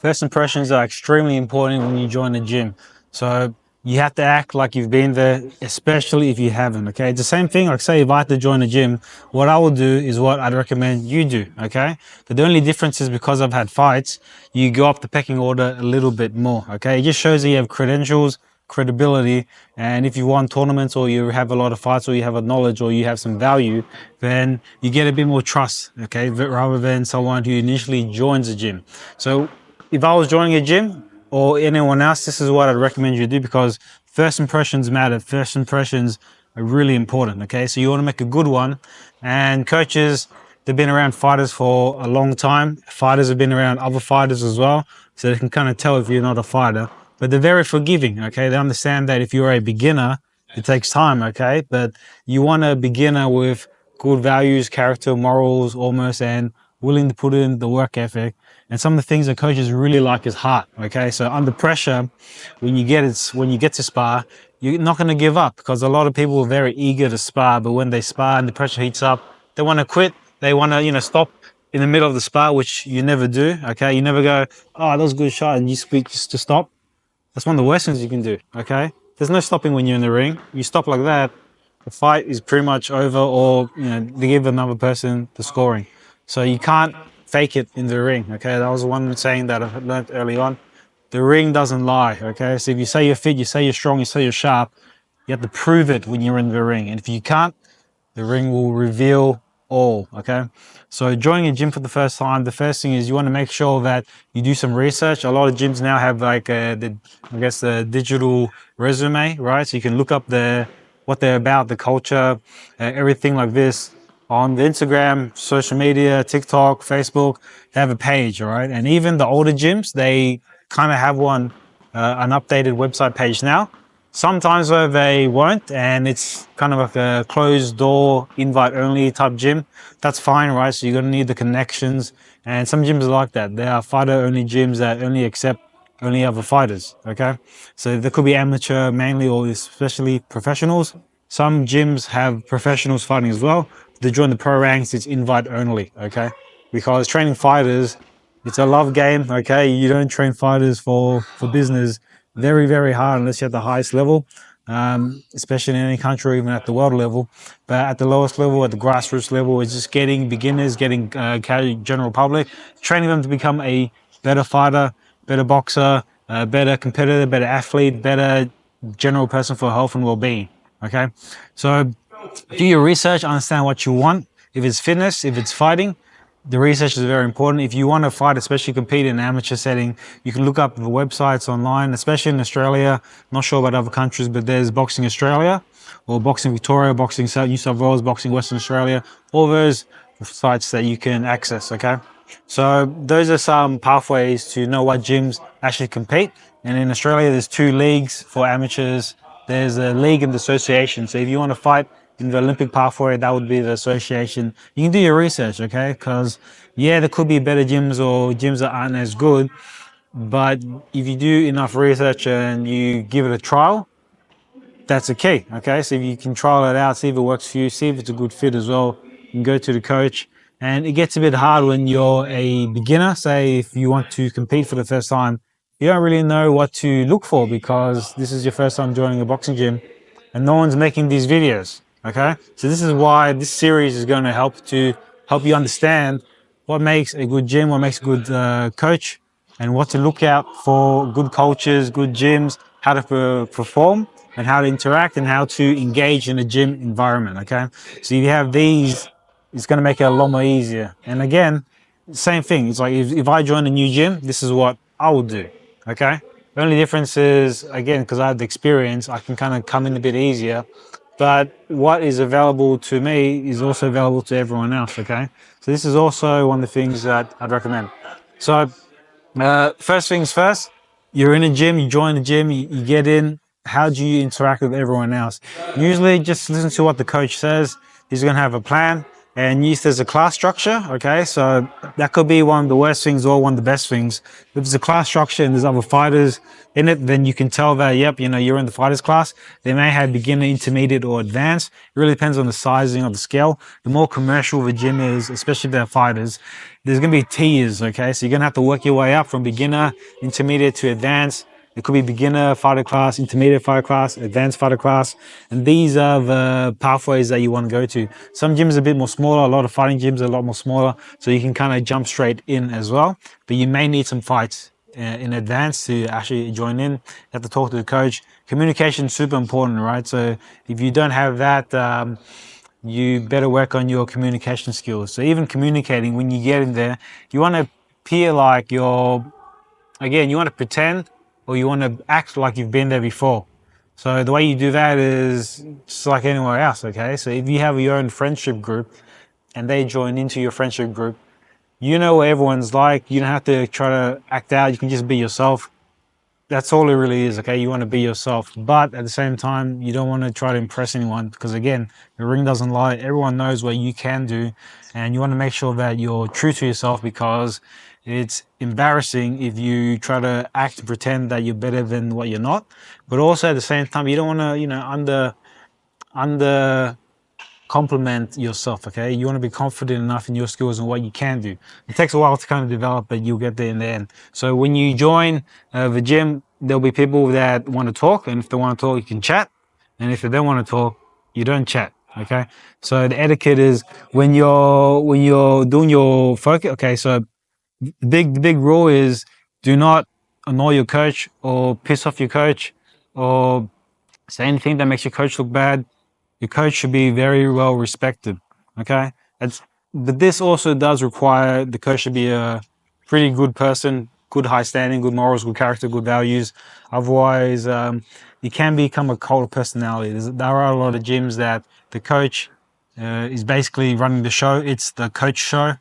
First impressions are extremely important when you join a gym. So you have to act like you've been there, especially if you haven't. Okay. It's the same thing. Like say if I had to join a gym, what I would do is what I'd recommend you do. Okay. But the only difference is because I've had fights, you go up the pecking order a little bit more. Okay. It just shows that you have credentials, credibility, and if you won tournaments or you have a lot of fights or you have a knowledge or you have some value, then you get a bit more trust. Okay. Rather than someone who initially joins a gym. So if I was joining a gym or anyone else, this is what I'd recommend you do because first impressions matter. First impressions are really important. Okay, so you want to make a good one, and coaches, they've been around fighters for a long time. Fighters have been around other fighters as well, so they can kind of tell if you're not a fighter. But they're very forgiving. Okay, they understand that if you're a beginner, it takes time. Okay, but you want a beginner with good values, character, morals, almost, and willing to put in the work ethic. And some of the things that coaches really like is heart. Okay, so under pressure, when you get to spar, you're not going to give up because a lot of people are very eager to spar, but when they spar and the pressure heats up, they want to quit. They want to stop in the middle of the spar, which you never do. Okay, you never go, oh, that was a good shot, and you speak just to stop. That's one of the worst things you can do. Okay, there's no stopping when you're in the ring. You stop like that, the fight is pretty much over, or they give another person the scoring. So you can't fake it in the ring. Okay, that was one saying that I learned early on. The ring doesn't lie. Okay, so if you say you're fit, you say you're strong, you say you're sharp, you have to prove it when you're in the ring. And if you can't, the ring will reveal all. Okay, so joining a gym for the first time, the first thing is you want to make sure that you do some research. A lot of gyms now have like the digital resume, right? So you can look up what they're about, the culture, everything like this on the Instagram, social media, TikTok, Facebook. They have a page, all right? And even the older gyms, they kind of have an updated website page now. Sometimes they won't, and it's kind of like a closed door, invite only type gym. That's fine, right? So you're gonna need the connections, and some gyms are like that. There are fighter only gyms that only accept only other fighters. Okay, so there could be amateur mainly, or especially professionals. Some gyms have professionals fighting as well. To join the pro ranks, it's invite only. Okay, because training fighters, it's a love game. Okay, you don't train fighters for business. Very, very hard unless you're at the highest level, especially in any country, even at the world level. But at the lowest level, at the grassroots level, it's just getting beginners, getting general public, training them to become a better fighter, better boxer, better competitor, better athlete, better general person for health and well-being. Okay, so do your research, understand what you want. If it's fitness, if it's fighting, the research is very important. If you want to fight, especially compete in an amateur setting, you can look up the websites online, especially in Australia. Not sure about other countries, but there's Boxing Australia or Boxing Victoria, Boxing New South Wales, Boxing Western Australia, all those sites that you can access, okay? So those are some pathways to know what gyms actually compete. And in Australia, there's two leagues for amateurs. There's a league and the association. So if you want to fight in the Olympic pathway, that would be the association. You can do your research, okay? Because yeah, there could be better gyms or gyms that aren't as good. But if you do enough research and you give it a trial, that's the key. Okay, so if you can trial it out, see if it works for you, see if it's a good fit as well, you can go to the coach. And it gets a bit hard when you're a beginner. Say if you want to compete for the first time, you don't really know what to look for because this is your first time joining a boxing gym and no one's making these videos. Okay, so this is why this series is going to help you understand what makes a good gym, what makes a good coach, and what to look out for: good coaches, good gyms, how to perform, and how to interact, and how to engage in a gym environment. Okay, so if you have these, it's going to make it a lot more easier. And again, same thing. It's like if I join a new gym, this is what I would do. Okay. The only difference is, again, because I have the experience, I can kind of come in a bit easier. But what is available to me is also available to everyone else. Okay. So this is also one of the things that I'd recommend. So first things first, you're in a gym, you join the gym, you get in. How do you interact with everyone else? Usually just listen to what the coach says. He's going to have a plan. and yes, there's a class structure. Okay, so that could be one of the worst things or one of the best things. If there's a class structure and there's other fighters in it, then you can tell that, yep, you're in the fighters class. They may have beginner, intermediate, or advanced. It really depends on the sizing of the scale. The more commercial the gym is, especially if they're fighters, there's gonna be tiers. Okay, so you're gonna have to work your way up from beginner, intermediate to advanced. It could be beginner fighter class, intermediate fighter class, advanced fighter class, and these are the pathways that you want to go to. Some gyms are a bit more smaller, a lot of fighting gyms are a lot more smaller, so you can kind of jump straight in as well. But you may need some fights in advance to actually join in. You have to talk to the coach. Communication is super important, right? So if you don't have that, you better work on your communication skills. So even communicating when you get in there, you want to appear like you want to pretend or you want to act like you've been there before. So the way you do that is just like anywhere else, okay? So if you have your own friendship group and they join into your friendship group, you know what everyone's like. You don't have to try to act out. You can just be yourself. That's all it really is, okay? You want to be yourself. But at the same time, you don't want to try to impress anyone because, again, the ring doesn't lie. Everyone knows what you can do. And you want to make sure that you're true to yourself because it's embarrassing if you try to act and pretend that you're better than what you're not. But also at the same time, you don't want to, under compliment yourself, okay? You want to be confident enough in your skills and what you can do. It takes a while to kind of develop, but you'll get there in the end. So when you join the gym, there'll be people that want to talk, and if they want to talk, you can chat. And if they don't want to talk, you don't chat, okay? So the etiquette is when you're doing your focus, okay, so the big rule is do not annoy your coach or piss off your coach or say anything that makes your coach look bad. Your coach should be very well respected. Okay, but this also does require the coach to be a pretty good person, good high standing, good morals, good character, good values. Otherwise, you can become a cult of personality. There are a lot of gyms that the coach is basically running the show. It's the coach show,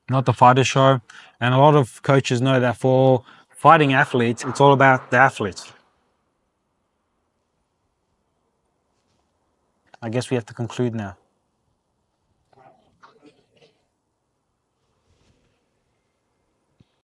not the fighter show. And a lot of coaches know that for fighting athletes, it's all about the athletes. I guess we have to conclude now.